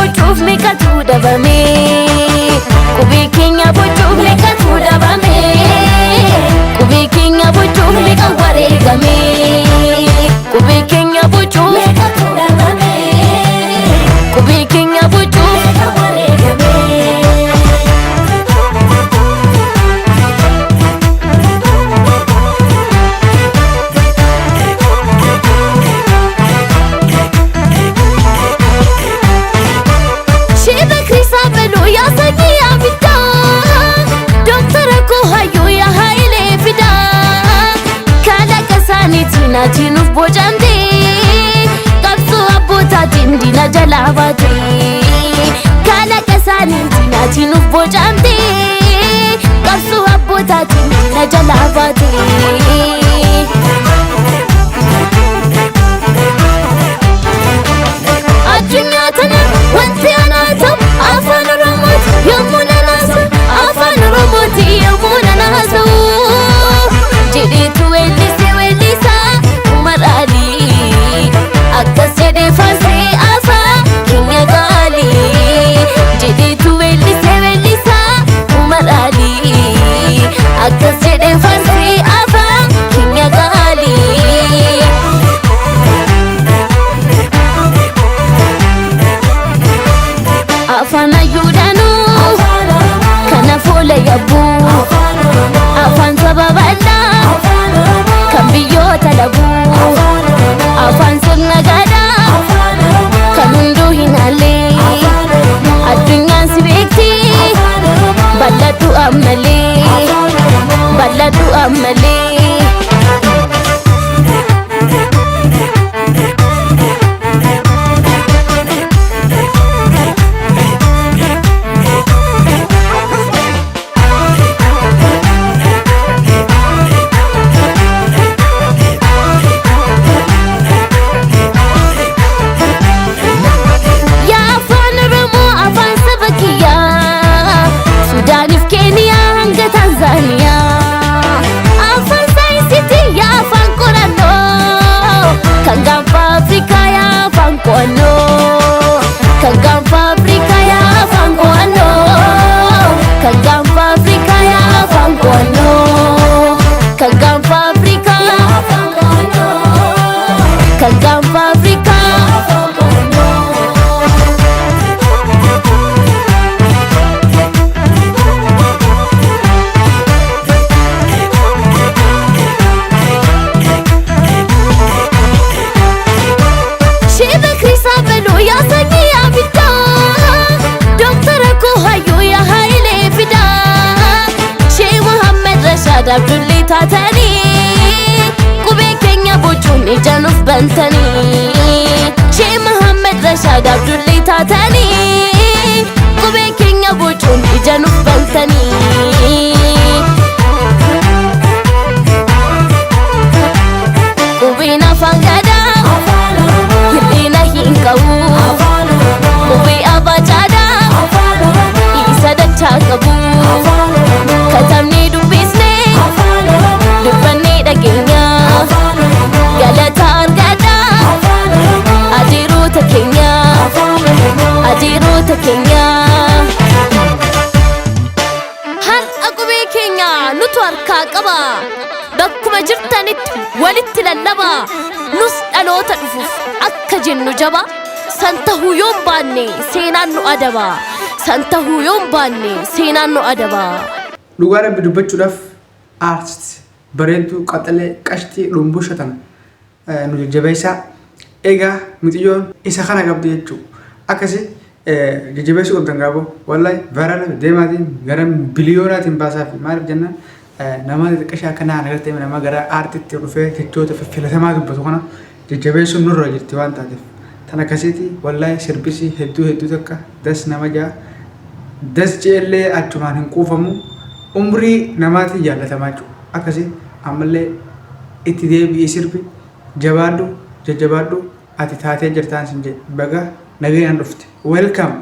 bocuuf meeqatu dhabame qubee keenya bocuuf meeqatu dhabame qubee keenya bocuuf meeqa wareegame qubee keenya bocuuf meeqatu dhabame qubee keenya bocuuf meeqa wareegame Natinuf bocamte qabsu abbootatiin dina jalaa baate kana qasaaniiti natinuf bocamte qabsu abbootatiin dina jalaa baate addunyaa tana wanti anaatu afaan oromooti yommuu nanaasu afaan oromooti yommuu nanaasu jedheetu weellise akkas jedhee farsee afaan keenya gaalii jedheetu weellisaa uummadhaalii akkas jedhee farsee afaan keenya gaalii afaan ayyuudhaanuu kana fuula yabbuu afaan saba bal'aa kan biyyoota dhabuu afaan sirna gadaa kan hunduu hin haalle addunyaan si beekti bal'adhu ammalee Abdulli taatanii qubee keenya bocuun ijaanuuf bantanii Shee Muhammad Rashaad Abdulli taatanii qubee keenya bocuun ijaanuuf bantanii qubeen afaan gadaa hir'ina hin qabu qubee abaacaadhaa isa dachaa qabu katabnee dubbisnee dubbanee dhageenya galata argadhaa ajiroota keenya har'a qubee keenya nutu harkaa qaba bakkuma jirtanitti walitti lallaba nus dhaloota dhufuuf akka jennu jaba san tahuu yoon baanne seenaan nu adaba san tahuu yoon baanne seenaan nu adaba dhugaa rabbi dubbachuudhaaf aartist bareedduu qaxalee qashtii lumbushatan nu jajjabeessaa egaa mixiyyoon isa kana qabdi jechuu akkasi jajjabeessuu qabdan gaaboo wallahi vaayiraala deemaatiin gara biliyoonaatiin baasaa fi maaliif jennaan nama xiqqashaa akkanaa agartee nama gara aartiitti dhufee jechoota filatamaa dubbatu kana jajjabeessuun nurra jirti waan taateef tan akkasiiti wallahi sirbisii hedduu takka das nama jaa das ceellee achumaan hin quufamu umrii namaatiin jaallatamaa jiru akkasi ammallee itti deebi'ee sirbi jabaadhu jajjabaadhu ati taatee jirtaan sin jedhe baga nagayaan dhufte welcome